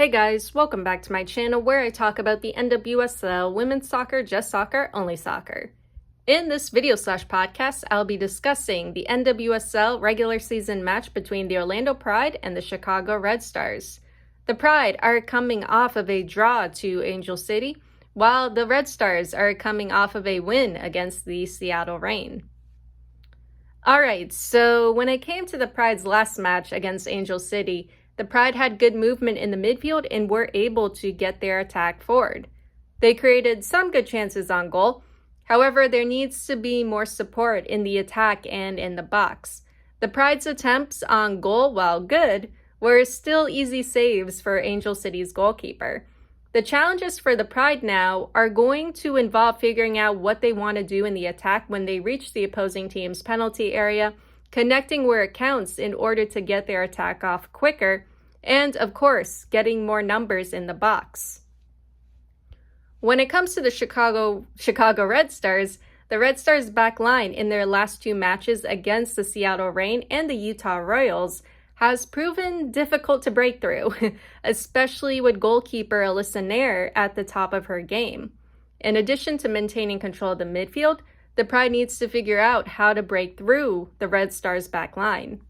Hey guys, welcome back to my channel where I talk about the NWSL, women's soccer, just soccer, only soccer. In this video/podcast, I'll be discussing the NWSL regular season match between the Orlando Pride and the Chicago Red Stars. The Pride are coming off of a draw to Angel City, while the Red Stars are coming off of a win against the Seattle Reign. Alright, so when it came to the Pride's last match against Angel City, the Pride had good movement in the midfield and were able to get their attack forward. They created some good chances on goal. However, there needs to be more support in the attack and in the box. The Pride's attempts on goal, while good, were still easy saves for Angel City's goalkeeper. The challenges for the Pride now are going to involve figuring out what they want to do in the attack when they reach the opposing team's penalty area, connecting where it counts in order to get their attack off quicker, and, of course, getting more numbers in the box. When it comes to the Chicago Red Stars, the Red Stars' back line in their last two matches against the Seattle Reign and the Utah Royals has proven difficult to break through, especially with goalkeeper Alyssa Nair at the top of her game. In addition to maintaining control of the midfield, the Pride needs to figure out how to break through the Red Stars' back line.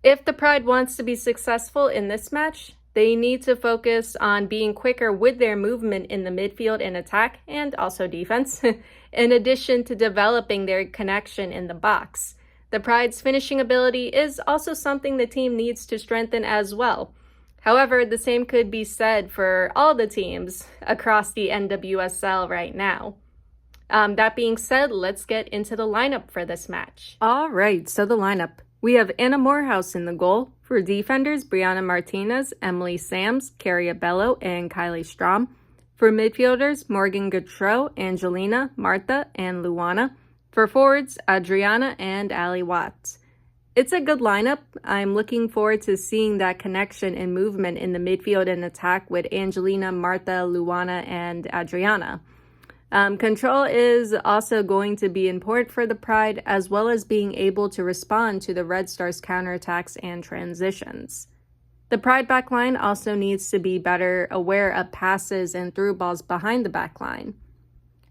If the Pride wants to be successful in this match, they need to focus on being quicker with their movement in the midfield and attack, and also defense, in addition to developing their connection in the box. The Pride's finishing ability is also something the team needs to strengthen as well. However, the same could be said for all the teams across the NWSL right now. That being said, let's get into the lineup for this match. All right, so the lineup. We have Anna Morehouse in the goal. For defenders, Brianna Martinez, Emily Sams, Carrie Abello, and Kylie Strom. For midfielders, Morgan Gautreau, Angelina, Martha, and Luana. For forwards, Adriana and Ali Watts. It's a good lineup. I'm looking forward to seeing that connection and movement in the midfield and attack with Angelina, Martha, Luana, and Adriana. Control is also going to be important for the Pride, as well as being able to respond to the Red Stars' counterattacks and transitions. The Pride backline also needs to be better aware of passes and through balls behind the backline.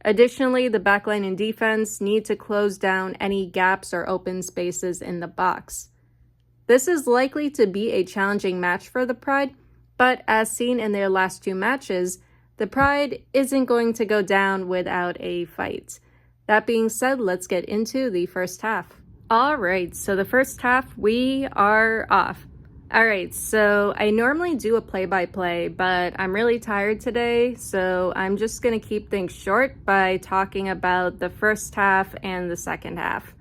Additionally, the backline and defense need to close down any gaps or open spaces in the box. This is likely to be a challenging match for the Pride, but as seen in their last two matches, the Pride isn't going to go down without a fight. That being said, let's get into the first half. Alright, so the first half, we are off. Alright, so I normally do a play-by-play, but I'm really tired today, so I'm just going to keep things short by talking about the first half and the second half.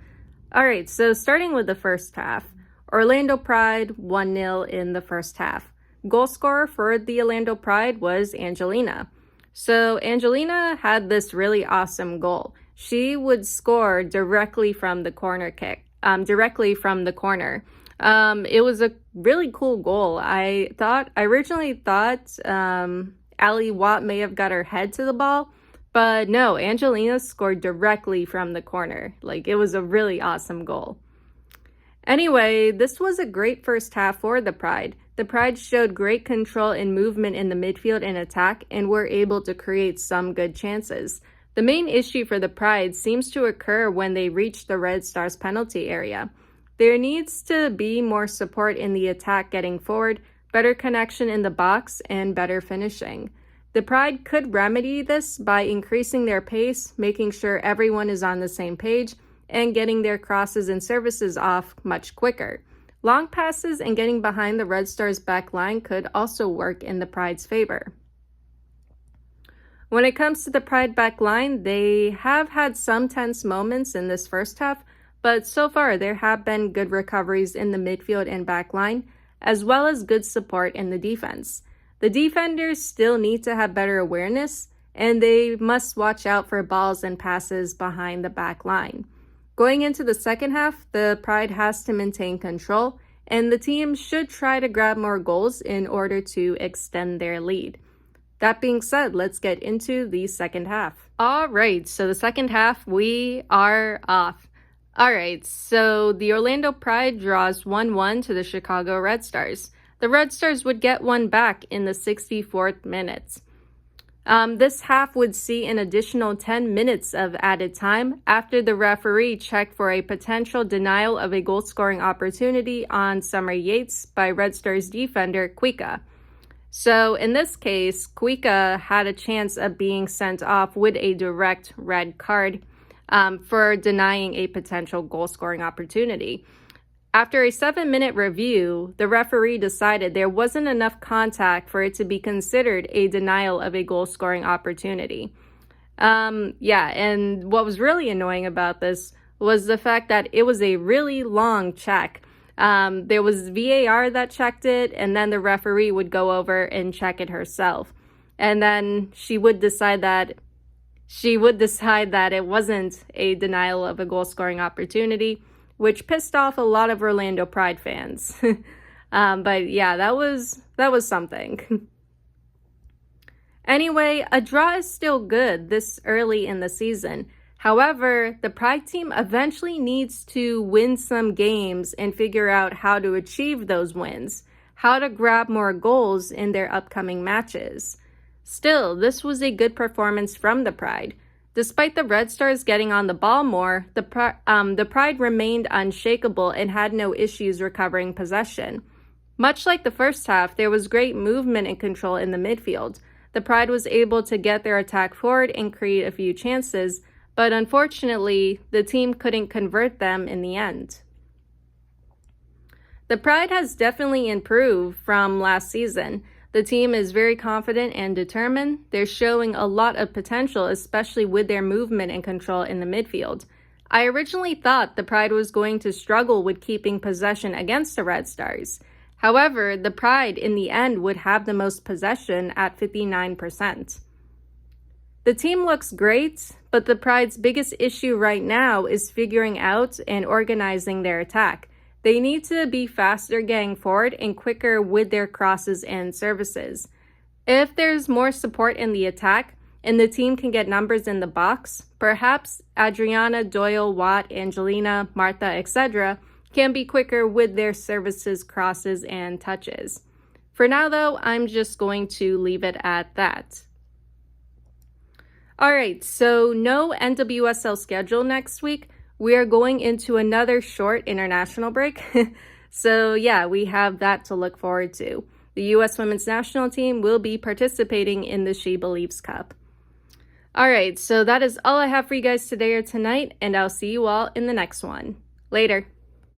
Alright, so starting with the first half. Orlando Pride 1-0 in the first half. Goal scorer for the Orlando Pride was Angelina. So Angelina had this really awesome goal. She would score directly from the corner kick, directly from the corner. It was a really cool goal. I originally thought Ali Watt may have got her head to the ball, but no, Angelina scored directly from the corner. Like, it was a really awesome goal. Anyway, this was a great first half for the Pride. The Pride showed great control and movement in the midfield and attack and were able to create some good chances. The main issue for the Pride seems to occur when they reach the Red Stars penalty area. There needs to be more support in the attack getting forward, better connection in the box, and better finishing. The Pride could remedy this by increasing their pace, making sure everyone is on the same page, and getting their crosses and services off much quicker. Long passes and getting behind the Red Stars' back line could also work in the Pride's favor. When it comes to the Pride back line, they have had some tense moments in this first half, but so far there have been good recoveries in the midfield and back line, as well as good support in the defense. The defenders still need to have better awareness, and they must watch out for balls and passes behind the back line. Going into the second half, the Pride has to maintain control, and the team should try to grab more goals in order to extend their lead. That being said, let's get into the second half. Alright, so the second half, we are off. Alright, so the Orlando Pride draws 1-1 to the Chicago Red Stars. the Red Stars would get one back in the 64th minute. This half would see an additional 10 minutes of added time after the referee checked for a potential denial of a goal-scoring opportunity on Summer Yates by Red Stars defender Kuika. So in this case, Kuika had a chance of being sent off with a direct red card for denying a potential goal-scoring opportunity. After a 7-minute review, the referee decided there wasn't enough contact for it to be considered a denial of a goal-scoring opportunity. And what was really annoying about this was the fact that it was a really long check. There was VAR that checked it, and then the referee would go over and check it herself. And then she would decide that it wasn't a denial of a goal-scoring opportunity, which pissed off a lot of Orlando Pride fans. But yeah, that was something. Anyway, a draw is still good this early in the season. However, the Pride team eventually needs to win some games and figure out how to achieve those wins, how to grab more goals in their upcoming matches. Still, this was a good performance from the Pride. Despite the Red Stars getting on the ball more, the Pride remained unshakable and had no issues recovering possession. Much like the first half, there was great movement and control in the midfield. The Pride was able to get their attack forward and create a few chances, but unfortunately, the team couldn't convert them in the end. The Pride has definitely improved from last season. The team is very confident and determined. They're showing a lot of potential, especially with their movement and control in the midfield. I originally thought the Pride was going to struggle with keeping possession against the Red Stars. However, the Pride in the end would have the most possession at 59%. The team looks great, but the Pride's biggest issue right now is figuring out and organizing their attack. They need to be faster getting forward and quicker with their crosses and services. If there's more support in the attack and the team can get numbers in the box, perhaps Adriana, Doyle, Watt, Angelina, Martha, etc. can be quicker with their services, crosses, and touches. For now, though, I'm just going to leave it at that. Alright, so no NWSL schedule next week. We are going into another short international break. So yeah, we have that to look forward to. The U.S. women's national team will be participating in the She Believes Cup. Alright, so that is all I have for you guys today or tonight, and I'll see you all in the next one. Later.